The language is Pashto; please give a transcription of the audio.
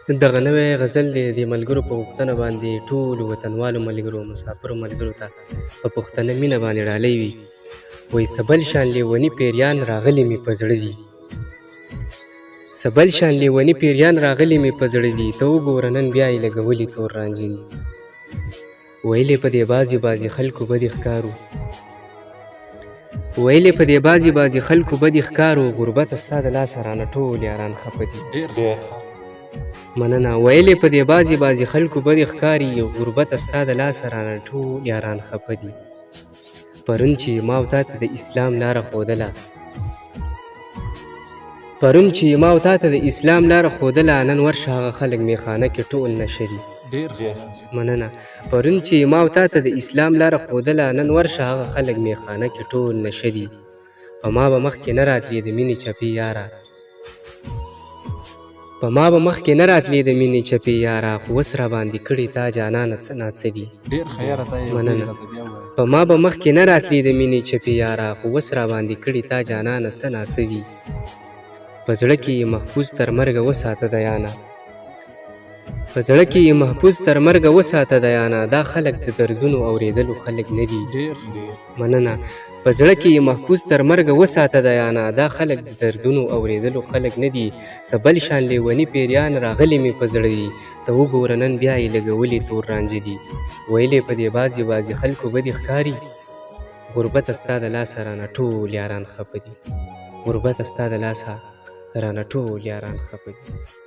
دغه نوی غزل دی د ملګرو په غوښتنه باندې ټولو وطنوالو ملګرو مسافرو ملګرو ته په پښتنه مینه باندې ډالۍ وي. وایي سبل شان لیوني پیریان راغلي مې په زړه دي، سبل شان لیوني پیریان راغلي مې په زړه دي، ته وګوره نن بیا یې لګولي تور رانجې دي. ویلې په دې بازي بازي خلکو بدې ښکارو، ویلې په دې بازي بازي خلکو بدې ښکارو، غربته ستا د لاسه رانه ټول یاران خفه دي. مننه. ویلې په دې بازي بازي خلکو بدې ښکاري، غربته ستا د لاسه رانه ټول یاران خفه دي. پرون چې ما او تا ته د اسلام لاره ښودله، پرون چې ما او تا ته د اسلام لاره ښودله، نن ورشه هغه خلک میخانه کې ټول نشه دي. مننه. پرون چې ما او تا ته د اسلام لاره ښودله، نن ورشه هغه خلک میخانه کې ټول نشه دي. په ما به مخکې نه راتلې د مینې چپې یاره، په ما به مخکې نه راتلې د مینې چپې یاره، خو اوس راباندې کړي تا جانانه څه ناڅه دي. مننه. په ما به مخکې نه راتلې د مینې چپې یاره، خو اوس راباندې کړي تا جانانه څه ناڅه دي. په زړه کې یې محفوظ تر مرګه وساته دیانه، په زړه کې یې محفوظ تر مرګه وساته دیانه، دا خلک د دردونو اورېدلو خلک نه دي. مننه. په زړه کې یې محفوظ تر مرګه وساته دیانه، دا خلک د دردونو اورېدلو خلک نه دي. سبل شان لیوني پیریان راغلي مې په زړه دي، ته وګوره نن بیا یې لګولي تور رانجه دي. ویلې په دې بازي بازي خلکو بدې ښکاري، غربته ستا د لاسه رانه ټول یاران خفه دي. غربته ستا د لاسه رانه ټول یاران خفه دي.